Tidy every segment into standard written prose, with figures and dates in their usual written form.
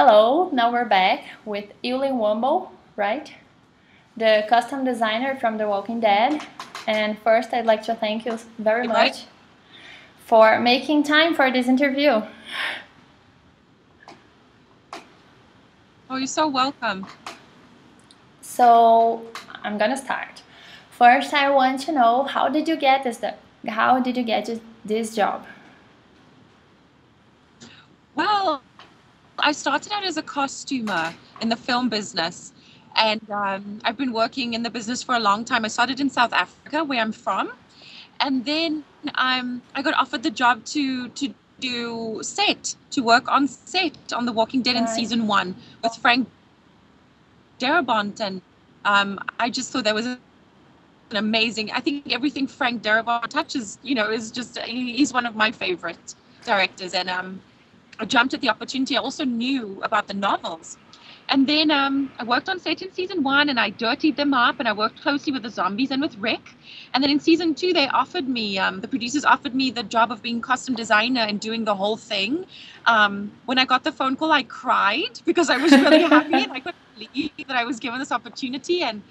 Hello, now we're back with Eulyn Womble, right? The custom designer from The Walking Dead. And first, I'd like to thank you very much for making time for this interview. Oh, you're so welcome. So, I'm gonna start. First, I want to know, how did you get this job? Well, I started out as a costumer in the film business, and I've been working in the business for a long time. I started in South Africa, where I'm from, and then I got offered the job to work on set on The Walking Dead in season 1 with Frank Darabont, and I just thought that was an amazing. I think everything Frank Darabont touches, is just he's one of my favorite directors, and I jumped at the opportunity. I also knew about the novels. And then I worked on set in season 1 and I dirtied them up, and I worked closely with the zombies and with Rick. And then in season 2, they offered me, the producers offered me the job of being costume designer and doing the whole thing. When I got the phone call, I cried because I was really happy and I couldn't believe that I was given this opportunity. And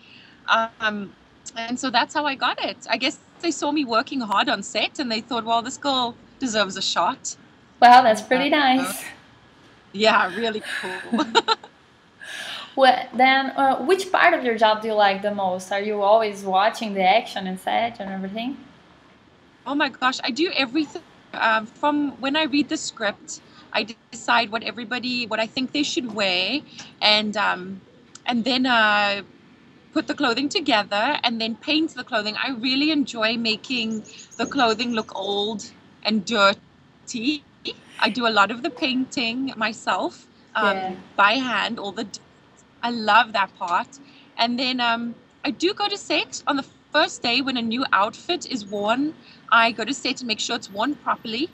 so that's how I got it. I guess they saw me working hard on set and they thought, well, this girl deserves a shot. Wow, that's pretty nice. Yeah, really cool. Well, then, which part of your job do you like the most? Are you always watching the action and set and everything? Oh my gosh, I do everything. From when I read the script, I decide what I think they should wear, and then put the clothing together and then paint the clothing. I really enjoy making the clothing look old and dirty. I do a lot of the painting myself by hand. I love that part. And then I do go to set on the first day when a new outfit is worn. I go to set and make sure it's worn properly.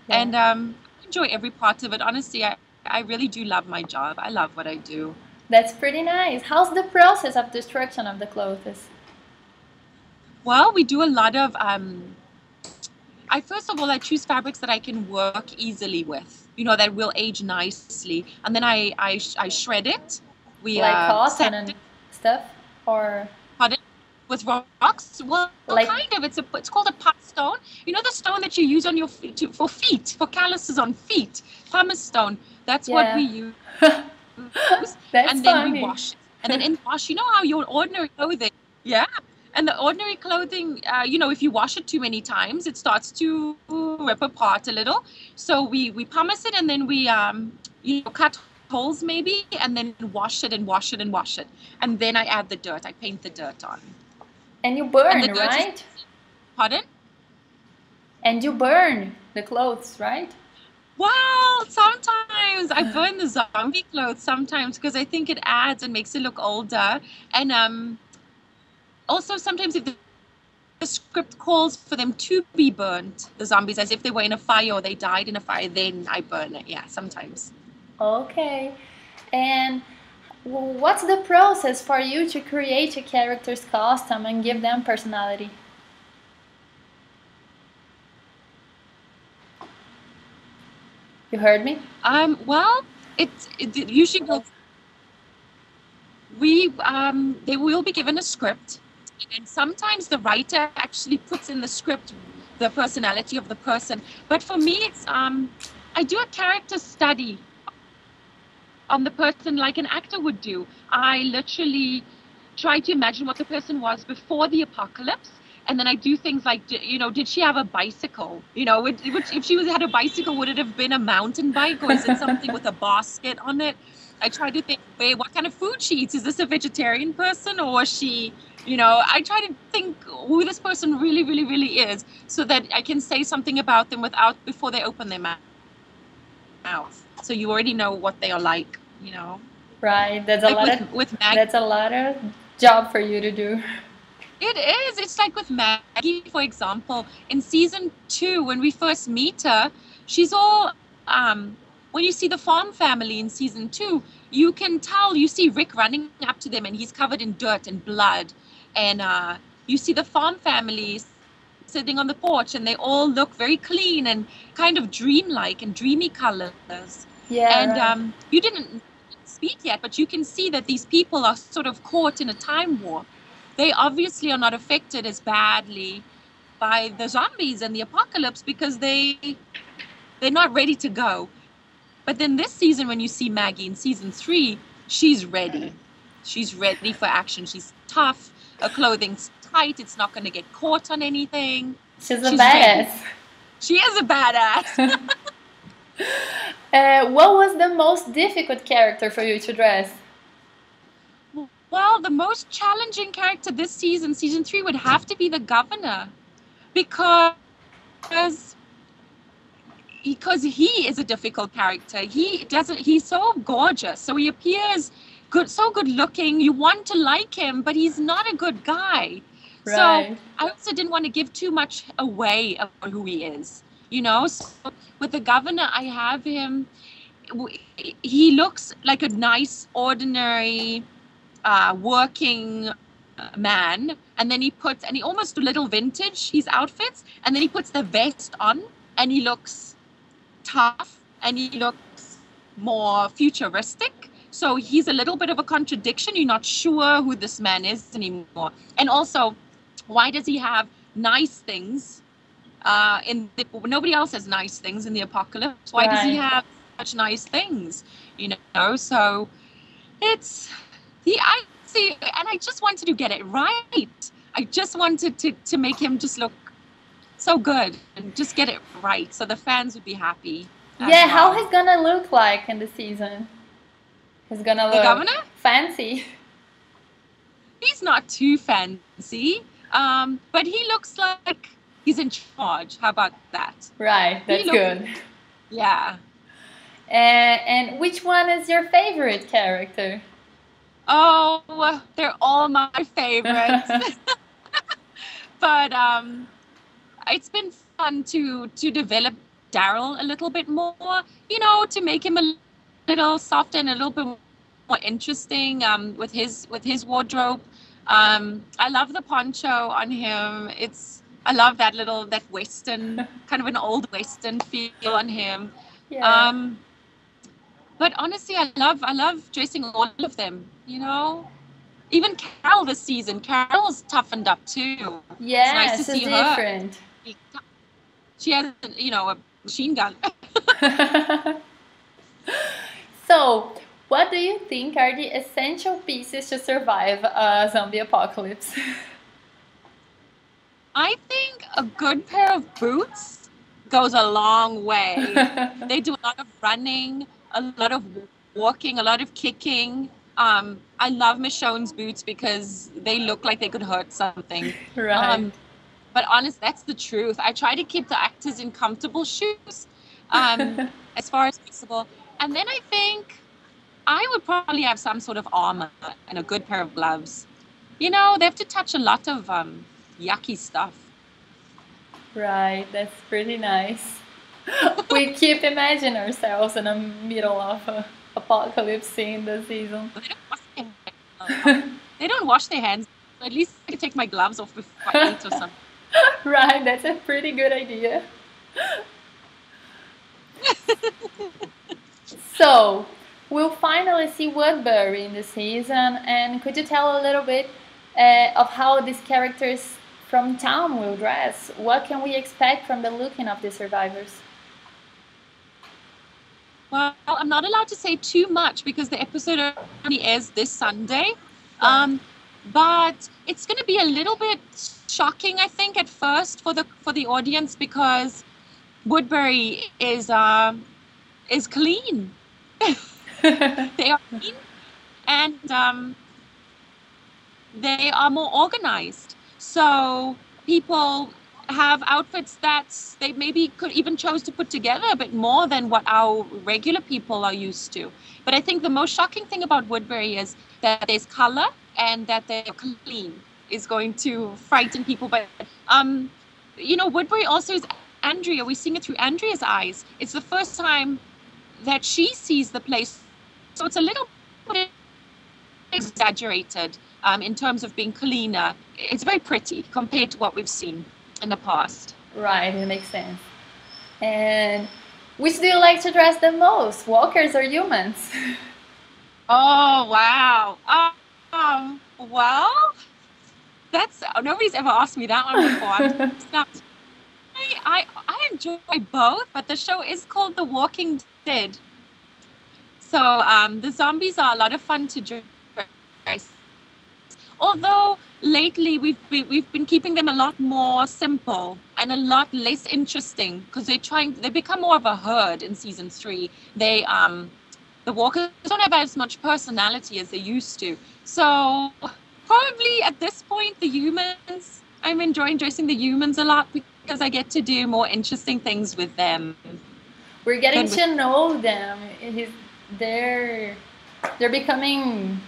Yeah. And I enjoy every part of it. Honestly, I really do love my job. I love what I do. That's pretty nice. How's the process of destruction of the clothes? Well, we do a lot of... first of all, I choose fabrics that I can work easily with, that will age nicely. And then I shred it. We like cotton and stuff, or with rocks. Well, kind of. It's called a pumice stone. You know the stone that you use on your feet for calluses on feet. Pumice stone. That's what we use. That's then we wash it. And then in wash, you know how your ordinary clothing. Yeah. And the ordinary clothing, if you wash it too many times, it starts to rip apart a little. So we pumice it, and then we cut holes maybe, and then wash it and wash it and wash it. And then I add the dirt. I paint the dirt on. And you burn, right? Pardon? And you burn the clothes, right? Well, sometimes I burn the zombie clothes sometimes because I think it adds and makes it look older. And also sometimes if the script calls for them to be burnt, the zombies, as if they were in a fire or they died in a fire, then I burn it. Yeah, sometimes. Okay. And what's the process for you to create a character's costume and give them personality? You heard me? Well, it usually goes. They will be given a script, and sometimes the writer actually puts in the script the personality of the person. But for me, it's I do a character study on the person like an actor would do. I literally try to imagine what the person was before the apocalypse. And then I do things like, did she have a bicycle? If she had a bicycle, would it have been a mountain bike, or is it something with a basket on it? I try to think, what kind of food she eats. Is this a vegetarian person, or is she, I try to think who this person really, really, really is, so that I can say something about them before they open their mouth. So you already know what they are like, Right. That's a lot that's a lot of job for you to do. It is. It's like with Maggie, for example, in season 2, when we first meet her, she's all, when you see the farm family in season 2, you can tell, you see Rick running up to them and he's covered in dirt and blood. And you see the farm family sitting on the porch and they all look very clean and kind of dreamlike and dreamy colors. Yeah, And right. you didn't speak yet, but you can see that these people are sort of caught in a time warp. They obviously are not affected as badly by the zombies and the apocalypse because they're not ready to go. But then this season, when you see Maggie in season 3, she's ready. She's ready for action. She's tough. Her clothing's tight. It's not going to get caught on anything. She's a She's ready. badass. She is a badass. What was the most difficult character for you to dress? Well, the most challenging character this season, season 3, would have to be the governor, because he is a difficult character. He's so gorgeous, so he appears good, so good looking. You want to like him, but he's not a good guy. Right. So I also didn't want to give too much away of who he is, you know. So with the governor, I have him. He looks like a nice, ordinary, working man, and then he almost a little vintage his outfits, and then he puts the vest on, and he looks tough, and he looks more futuristic. So he's a little bit of a contradiction. You're not sure who this man is anymore. And also, why does he have nice things nobody else has nice things in the apocalypse? Why does he have such nice things, you know? So it's I see, and I just wanted to get it right. I just wanted to make him just look so good and just get it right, so the fans would be happy. Yeah, how he's gonna look like in the season? He's gonna look the governor? Fancy. He's not too fancy, but he looks like he's in charge. How about that? Right, that's good. Yeah. And which one is your favorite character? Oh, they're all my favorites. But it's been fun to develop Daryl a little bit more, you know, to make him a little softer and a little bit more interesting with his wardrobe. I love the poncho on him. I love that Western, kind of an old Western feel on him. Yeah. But honestly, I love dressing all of them, you know. Even Carol this season. Carol's toughened up too. Yeah, it's nice to see different. Her. She has, you know, a machine gun. So, what do you think are the essential pieces to survive a zombie apocalypse? I think a good pair of boots goes a long way. They do a lot of running, a lot of walking, a lot of kicking. I love Michonne's boots because they look like they could hurt something. Right. But honest, that's the truth. I try to keep the actors in comfortable shoes as far as possible. And then I think I would probably have some sort of armor and a good pair of gloves. You know, they have to touch a lot of yucky stuff. Right, that's pretty nice. We keep imagining ourselves in the middle of an apocalypse scene this season. They don't wash their hands. At least I can take my gloves off before I eat or something. Right, that's a pretty good idea. So, we'll finally see Woodbury in the season, and could you tell a little bit of how these characters from town will dress? What can we expect from the looking of the survivors? Well, I'm not allowed to say too much because the episode only airs this Sunday. But it's going to be a little bit shocking, I think, at first for the audience, because Woodbury is clean. They are clean, and they are more organized. So people have outfits that they maybe could even chose to put together a bit more than what our regular people are used to. But I think the most shocking thing about Woodbury is that there's color and that they're clean is going to frighten people. But, you know, Woodbury also is Andrea. We're seeing it through Andrea's eyes. It's the first time that she sees the place. So it's a little bit exaggerated in terms of being cleaner. It's very pretty compared to what we've seen in the past. Right, it makes sense. And Which do you like to dress the most, walkers or humans? Oh, wow. Well, that's nobody's ever asked me that one before. I'm not, I enjoy both, but the show is called The Walking Dead. So the zombies are a lot of fun to dress. Although lately we've been keeping them a lot more simple and a lot less interesting because they become more of a herd in season 3. The walkers don't have as much personality as they used to. So probably at this point, the humans, I'm enjoying dressing the humans a lot because I get to do more interesting things with them. We're getting to know them. They're becoming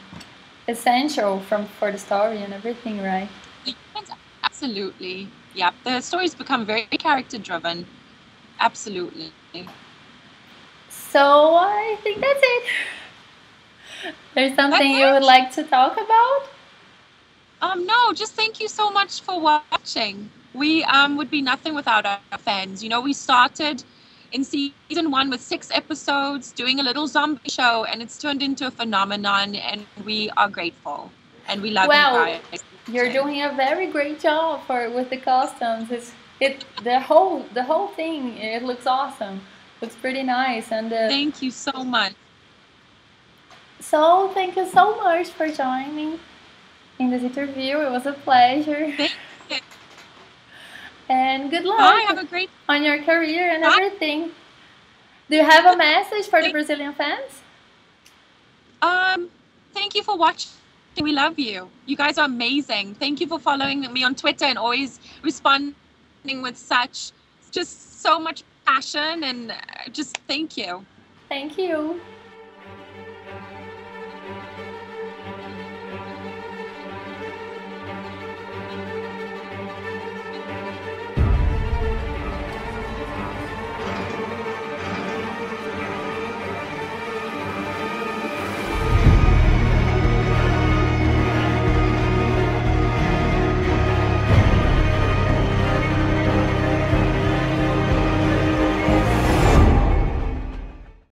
essential for the story and everything, right? Absolutely. Yeah, the stories become very character driven. Absolutely. So I think that's it. There's something you would like to talk about? No, just thank you so much for watching. We would be nothing without our fans. You know, we started in season 1 with 6 episodes, doing a little zombie show, and it's turned into a phenomenon, and we are grateful. And we love you guys. You're doing a very great job with the costumes. The whole thing, it looks awesome. It's pretty nice. And thank you so much. So thank you so much for joining me in this interview. It was a pleasure. Thank you. And good luck. Bye, have a great on your career and everything. Do you have a message for the Brazilian fans? Thank you for watching. We love you. You guys are amazing. Thank you for following me on Twitter and always responding with just so much passion, and just thank you. Thank you.